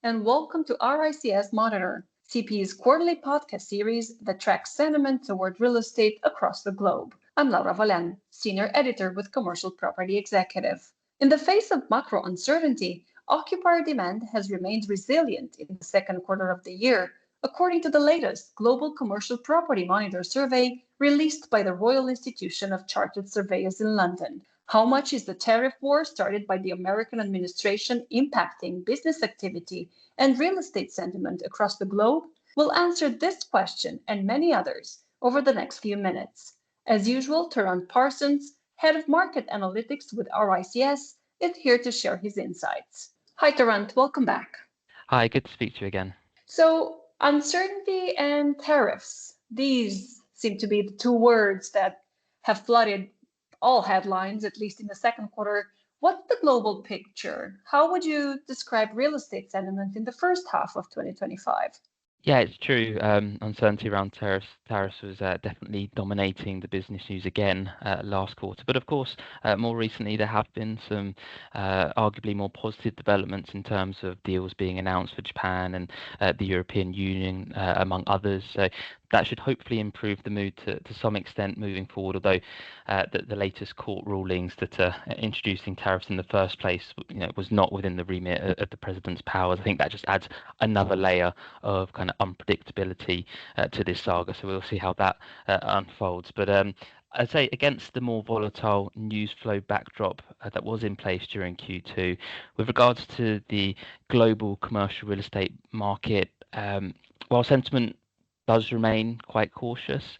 and welcome to RICS Monitor, CP's quarterly podcast series that tracks sentiment toward real estate across the globe. I'm Laura Valean, Senior Editor with Commercial Property Executive. In the face of macro uncertainty, occupier demand has remained resilient in the second quarter of the year, according to the latest Global Commercial Property Monitor survey released by the Royal Institution of Chartered Surveyors in London. How much is the tariff war started by the American administration impacting business activity and real estate sentiment across the globe? We'll answer this question and many others over the next few minutes. As usual, Tarrant Parsons, Head of Market Analytics with RICS, is here to share his insights. Hi, Tarrant, welcome back. Hi, good to speak to you again. So, uncertainty and tariffs, these seem to be the two words that have flooded all headlines, at least in the second quarter. What's the global picture? How would you describe real estate sentiment in the first half of 2025? Yeah, it's true. Uncertainty around tariffs was definitely dominating the business news again last quarter. But of course, more recently, there have been some arguably more positive developments in terms of deals being announced for Japan and the European Union, among others. So that should hopefully improve the mood to some extent moving forward, although the latest court rulings that are introducing tariffs in the first place was not within the remit of the president's powers. I think that just adds another layer of kind of unpredictability to this saga. So we'll see how that unfolds. But I'd say against the more volatile news flow backdrop that was in place during Q2, with regards to the global commercial real estate market, while sentiment does remain quite cautious,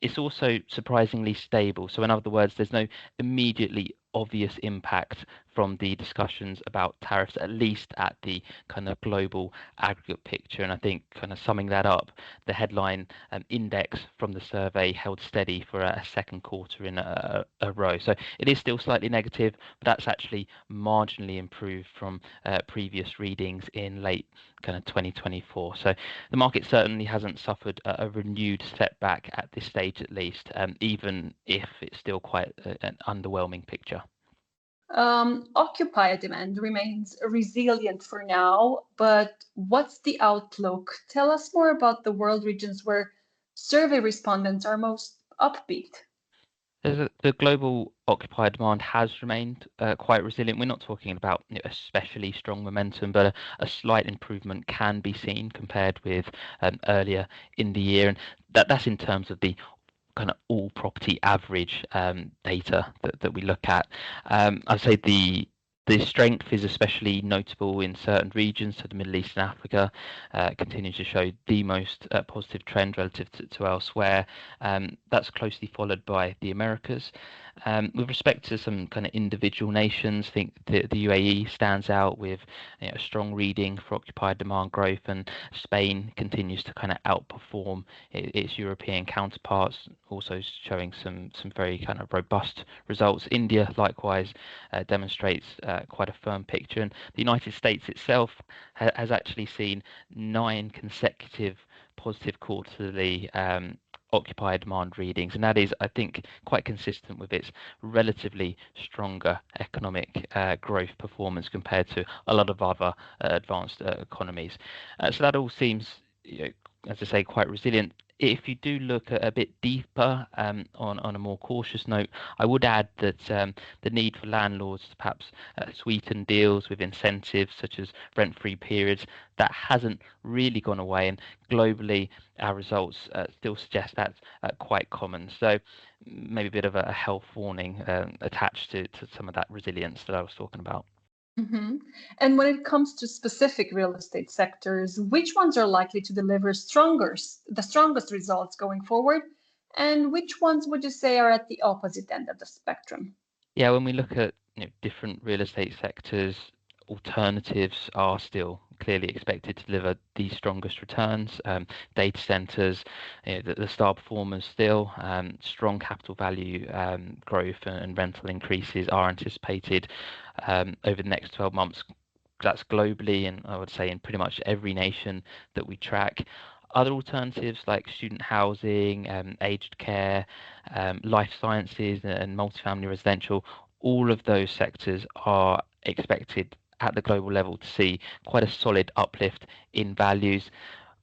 it's also surprisingly stable. So in other words, there's no immediately obvious impact from the discussions about tariffs, at least at the kind of global aggregate picture. And I think kind of summing that up, the headline index from the survey held steady for a second quarter in a row. So it is still slightly negative, but that's actually marginally improved from previous readings in late kind of 2024. So the market certainly hasn't suffered a renewed setback at this stage, at least, even if it's still quite an underwhelming picture. Occupier demand remains resilient for now, but what's the outlook? Tell us more about the world regions where survey respondents are most upbeat. The global occupier demand has remained quite resilient. We're not talking about especially strong momentum, but a slight improvement can be seen compared with earlier in the year, and that's in terms of the kind of all property average data that we look at. I'd say the strength is especially notable in certain regions. So the Middle East and Africa continues to show the most positive trend relative to elsewhere. That's closely followed by the Americas. With respect to some kind of individual nations, I think the UAE stands out with a strong reading for occupied demand growth, and Spain continues to kind of outperform its European counterparts, also showing some very kind of robust results. India likewise demonstrates quite a firm picture, and the United States itself has actually seen 9 consecutive positive quarterly occupier demand readings, and that is, I think, quite consistent with its relatively stronger economic growth performance compared to a lot of other advanced economies. So that all seems, as I say, quite resilient. If you do look a bit deeper on a more cautious note, I would add that the need for landlords to perhaps sweeten deals with incentives such as rent-free periods, that hasn't really gone away, and globally our results still suggest that's quite common. So maybe a bit of a health warning attached to some of that resilience that I was talking about. Mm-hmm. And when it comes to specific real estate sectors, which ones are likely to deliver the strongest results going forward? And which ones would you say are at the opposite end of the spectrum? Yeah, when we look at different real estate sectors, alternatives are still clearly expected to deliver the strongest returns. Data centers, the star performers still. Strong capital value growth and rental increases are anticipated over the next 12 months. That's globally, and I would say in pretty much every nation that we track. Other alternatives like student housing, aged care, life sciences, and multifamily residential, all of those sectors are expected at the global level to see quite a solid uplift in values.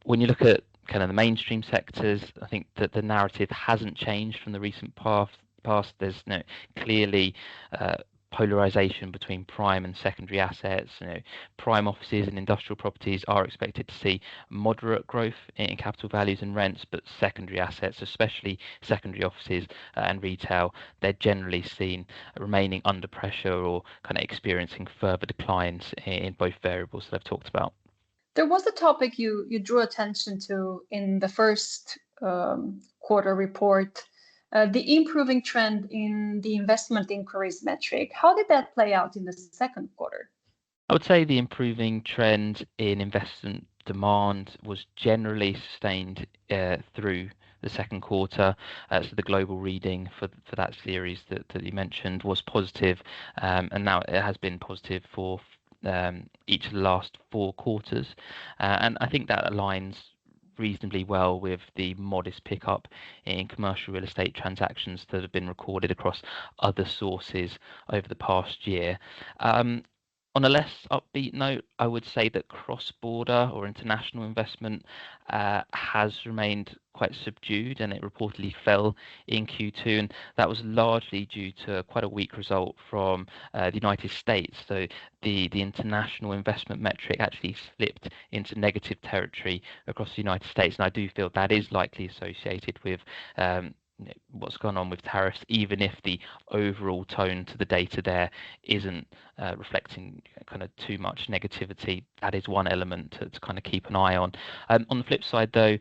When you look at kind of the mainstream sectors, I think that the narrative hasn't changed from the recent past. There's clearly polarization between prime and secondary assets. Prime offices and industrial properties are expected to see moderate growth in capital values and rents, but secondary assets, especially secondary offices and retail, they're generally seen remaining under pressure or kind of experiencing further declines in both variables that I've talked about. There was a topic you drew attention to in the first quarter report, the improving trend in the investment inquiries metric. How did that play out in the second quarter? I would say the improving trend in investment demand was generally sustained through the second quarter. So the global reading for that series that you mentioned was positive, and now it has been positive for each of the last 4 quarters. And I think that aligns reasonably well with the modest pickup in commercial real estate transactions that have been recorded across other sources over the past year. On a less upbeat note, I would say that cross-border or international investment has remained quite subdued, and it reportedly fell in Q2, and that was largely due to quite a weak result from the United States. So the international investment metric actually slipped into negative territory across the United States, and I do feel that is likely associated with what's gone on with tariffs, even if the overall tone to the data there isn't reflecting kind of too much negativity. That is one element to kind of keep an eye on. On the flip side, though,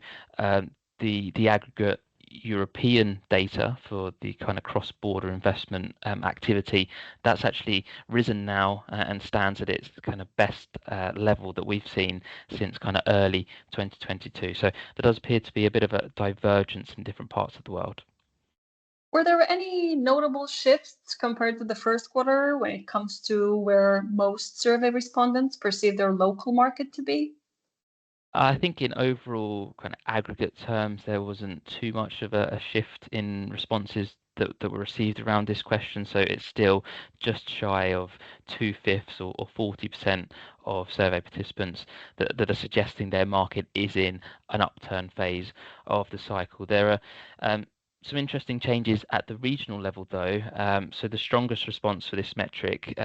the aggregate European data for the kind of cross-border investment activity, that's actually risen now and stands at its kind of best level that we've seen since kind of early 2022. So there does appear to be a bit of a divergence in different parts of the world. Were there any notable shifts compared to the first quarter when it comes to where most survey respondents perceive their local market to be? I think in overall kind of aggregate terms, there wasn't too much of a shift in responses that were received around this question. So it's still just shy of 2/5 or 40% of survey participants that are suggesting their market is in an upturn phase of the cycle. There are some interesting changes at the regional level, though. So the strongest response for this metric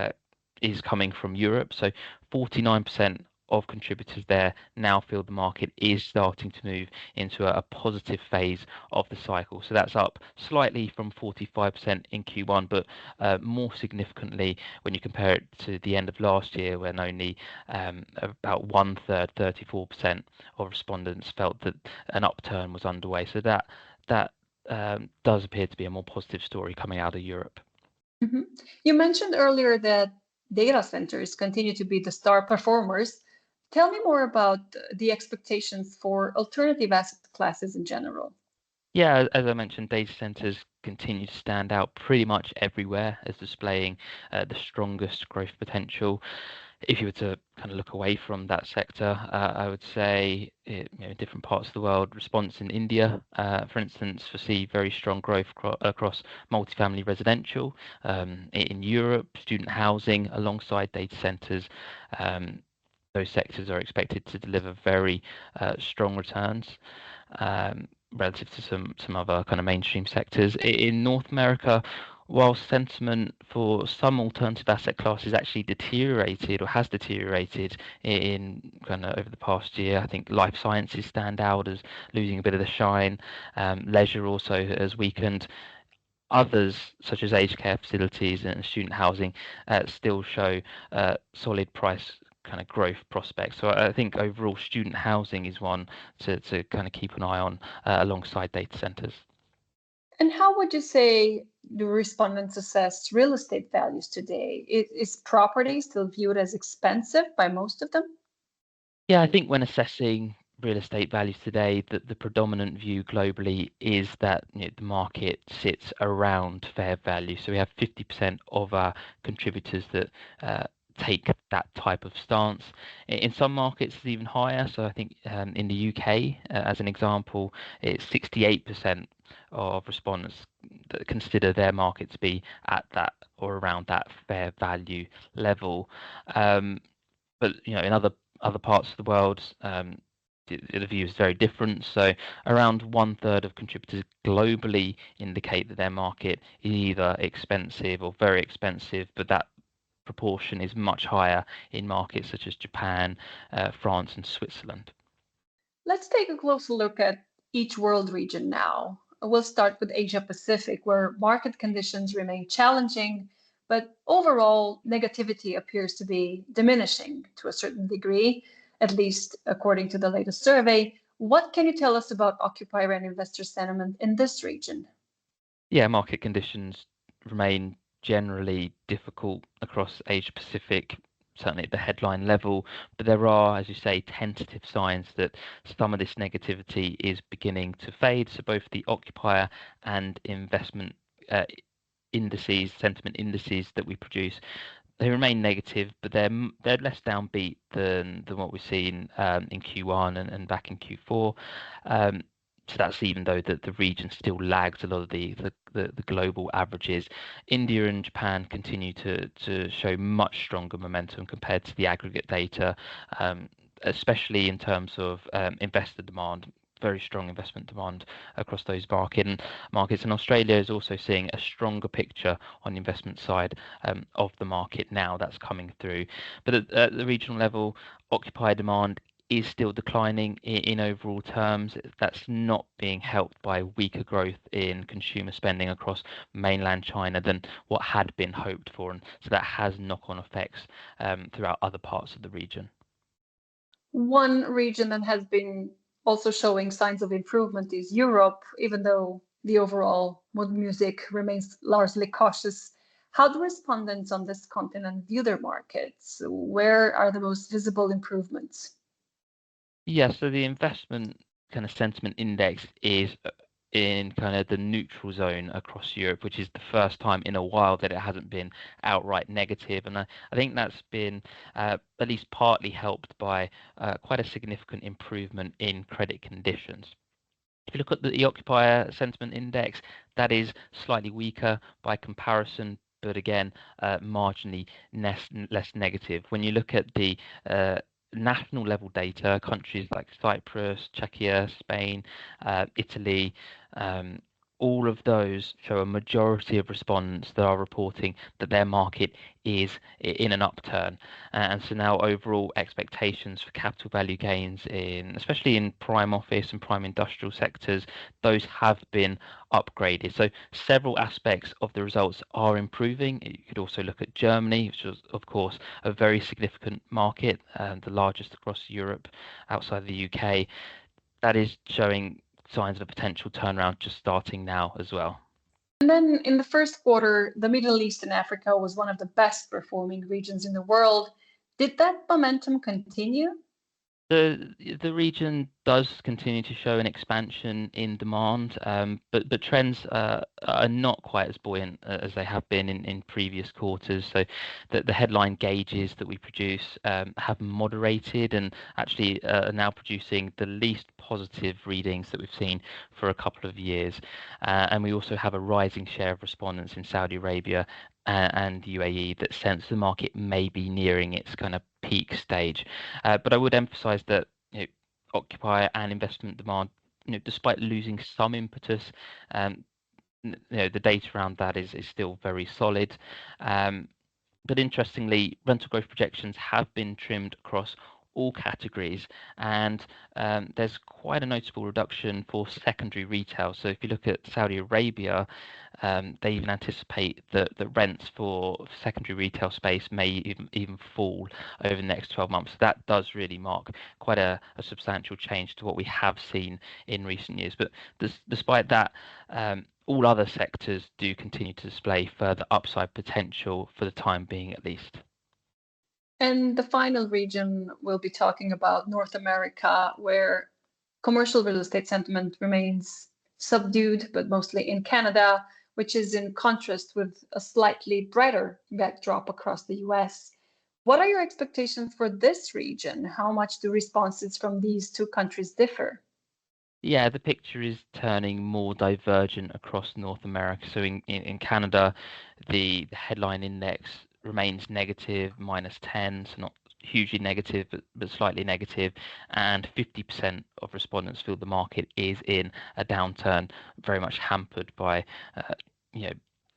is coming from Europe. So 49% of contributors there now feel the market is starting to move into a positive phase of the cycle. So that's up slightly from 45% in Q1, but more significantly when you compare it to the end of last year, when only about 1/3, 34% of respondents felt that an upturn was underway. So that does appear to be a more positive story coming out of Europe. Mm-hmm. You mentioned earlier that data centers continue to be the star performers. Tell me more about the expectations for alternative asset classes in general. Yeah, as I mentioned, data centers continue to stand out pretty much everywhere as displaying the strongest growth potential. If you were to kind of look away from that sector, I would say different parts of the world, response in India, for instance, foresee very strong growth across multifamily residential. In Europe, student housing alongside data centers. Those sectors are expected to deliver very strong returns relative to some other kind of mainstream sectors. In North America, while sentiment for some alternative asset classes actually deteriorated or has deteriorated in kind of over the past year, I think life sciences stand out as losing a bit of the shine. Leisure also has weakened. Others, such as aged care facilities and student housing, still show solid price kind of growth prospects. So I think overall student housing is one to kind of keep an eye on alongside data centers. And how would you say the respondents assess real estate values today? Is property still viewed as expensive by most of them? Yeah, I think when assessing real estate values today, the predominant view globally is that the market sits around fair value. So we have 50% of our contributors that take that type of stance. In some markets, it's even higher. So I think in the UK, as an example, it's 68% of respondents that consider their market to be at that or around that fair value level. But in other parts of the world, the view is very different. So around 1/3 of contributors globally indicate that their market is either expensive or very expensive, but that proportion is much higher in markets such as Japan, France, and Switzerland. Let's take a closer look at each world region now. We'll start with Asia Pacific, where market conditions remain challenging, but overall negativity appears to be diminishing to a certain degree, at least according to the latest survey. What can you tell us about occupier and investor sentiment in this region? Yeah, market conditions remain generally difficult across Asia Pacific, certainly at the headline level, but there are, as you say, tentative signs that some of this negativity is beginning to fade. So both the occupier and investment indices, sentiment indices that we produce, they remain negative, but they're less downbeat than what we've seen in Q1 and back in Q4. So that's even though the region still lags a lot of the global averages. India and Japan continue to show much stronger momentum compared to the aggregate data, especially in terms of investor demand. Very strong investment demand across those markets, and Australia is also seeing a stronger picture on the investment side of the market now. That's coming through, but at the regional level, occupier demand is still declining in overall terms. That's not being helped by weaker growth in consumer spending across mainland China than what had been hoped for, and so that has knock-on effects throughout other parts of the region. One region that has been also showing signs of improvement is Europe, even though the overall mood music remains largely cautious. How do respondents on this continent view their markets? Where are the most visible improvements? Yeah, so the investment kind of sentiment index is in kind of the neutral zone across Europe, which is the first time in a while that it hasn't been outright negative. And I think that's been at least partly helped by quite a significant improvement in credit conditions. If you look at the occupier sentiment index, that is slightly weaker by comparison, but again, marginally less negative. When you look at the national level data, countries like Cyprus, Czechia, Spain, Italy, all of those show a majority of respondents that are reporting that their market is in an upturn. And so now overall expectations for capital value gains especially in prime office and prime industrial sectors, those have been upgraded. So several aspects of the results are improving. You could also look at Germany, which is of course a very significant market, the largest across Europe outside the UK. That is showing signs of a potential turnaround just starting now as well. And then in the first quarter, the Middle East and Africa was one of the best performing regions in the world. Did that momentum continue? The region does continue to show an expansion in demand, but trends are not quite as buoyant as they have been in previous quarters. So the headline gauges that we produce have moderated and actually are now producing the least positive readings that we've seen for a couple of years. And we also have a rising share of respondents in Saudi Arabia and UAE that sense the market may be nearing its kind of peak stage. But I would emphasize that occupier and investment demand, despite losing some impetus, the data around that is still very solid. But interestingly, rental growth projections have been trimmed across all categories, and there's quite a notable reduction for secondary retail. So if you look at Saudi Arabia, they even anticipate that the rents for secondary retail space may even fall over the next 12 months. So that does really mark quite a substantial change to what we have seen in recent years. But despite that, all other sectors do continue to display further upside potential for the time being, at least. And the final region we'll be talking about, North America, where commercial real estate sentiment remains subdued, but mostly in Canada, which is in contrast with a slightly brighter backdrop across the US. What are your expectations for this region? How much do responses from these two countries differ? Yeah, the picture is turning more divergent across North America. So in Canada, the headline index remains negative, -10, so not hugely negative, but slightly negative, and 50% of respondents feel the market is in a downturn, very much hampered by you know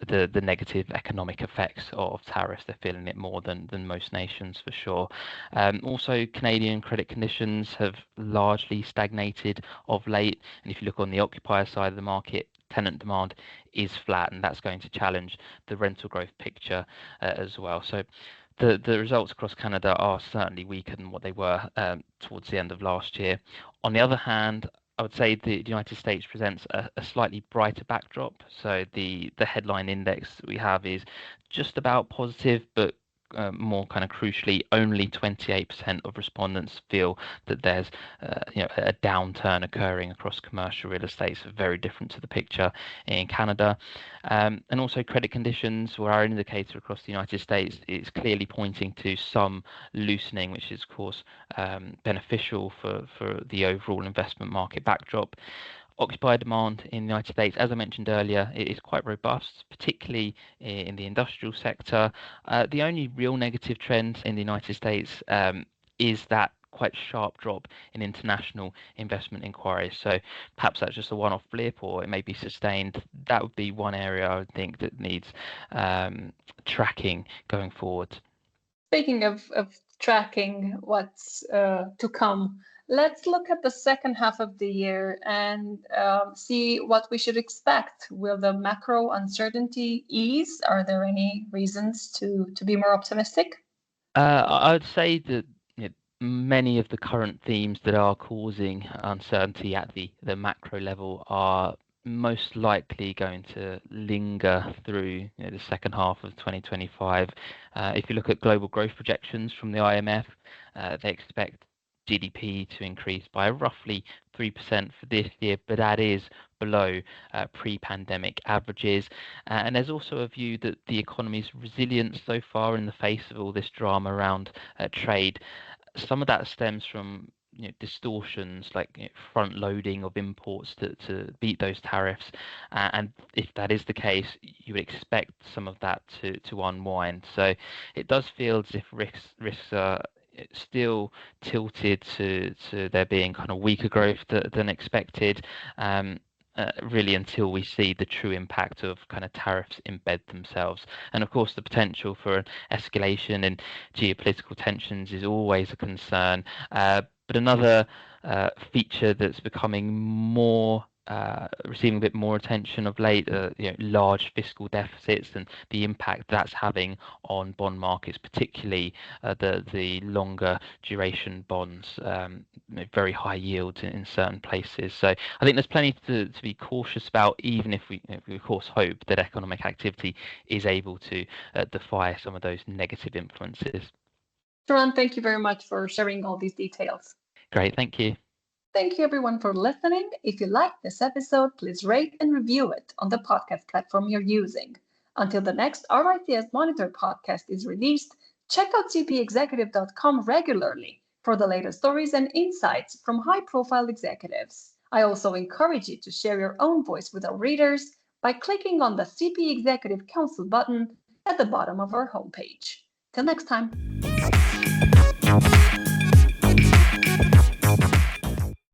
the negative economic effects of tariffs. They're feeling it more than most nations for sure. Also, Canadian credit conditions have largely stagnated of late, and if you look on the occupier side of the market, tenant demand is flat, and that's going to challenge the rental growth picture as well. So the results across Canada are certainly weaker than what they were towards the end of last year. On the other hand, I would say the United States presents a slightly brighter backdrop. So the headline index that we have is just about positive, but more kind of crucially, only 28% of respondents feel that there's a downturn occurring across commercial real estate. So very different to the picture in Canada. And also credit conditions, where our indicator across the United States is clearly pointing to some loosening, which is of course beneficial for the overall investment market backdrop. Occupier demand in the United States, as I mentioned earlier, it is quite robust, particularly in the industrial sector. The only real negative trend in the United States is that quite sharp drop in international investment inquiries. So perhaps that's just a one-off blip, or it may be sustained. That would be one area I would think that needs tracking going forward. Speaking of tracking what's to come, let's look at the second half of the year and see what we should expect. Will the macro uncertainty ease? Are there any reasons to be more optimistic? I would say that many of the current themes that are causing uncertainty at the macro level are most likely going to linger through the second half of 2025. If you look at global growth projections from the IMF, they expect GDP to increase by roughly 3% for this year, but that is below pre-pandemic averages. And there's also a view that the economy's resilience so far in the face of all this drama around trade, some of that stems from distortions like front loading of imports to beat those tariffs, and if that is the case, you would expect some of that to unwind. So it does feel as if risks are still tilted to there being kind of weaker growth than expected. Really until we see the true impact of kind of tariffs embed themselves. And of course, the potential for an escalation in geopolitical tensions is always a concern. But another feature that's becoming more receiving a bit more attention of late, large fiscal deficits and the impact that's having on bond markets, particularly the longer duration bonds, very high yields in certain places. So I think there's plenty to be cautious about, even if we of course hope that economic activity is able to defy some of those negative influences. Tarrant, thank you very much for sharing all these details. Great, thank you. Thank you everyone for listening. If you liked this episode, please rate and review it on the podcast platform you're using. Until the next RICS Monitor podcast is released, check out cpexecutive.com regularly for the latest stories and insights from high-profile executives. I also encourage you to share your own voice with our readers by clicking on the CP Executive Council button at the bottom of our homepage. Till next time.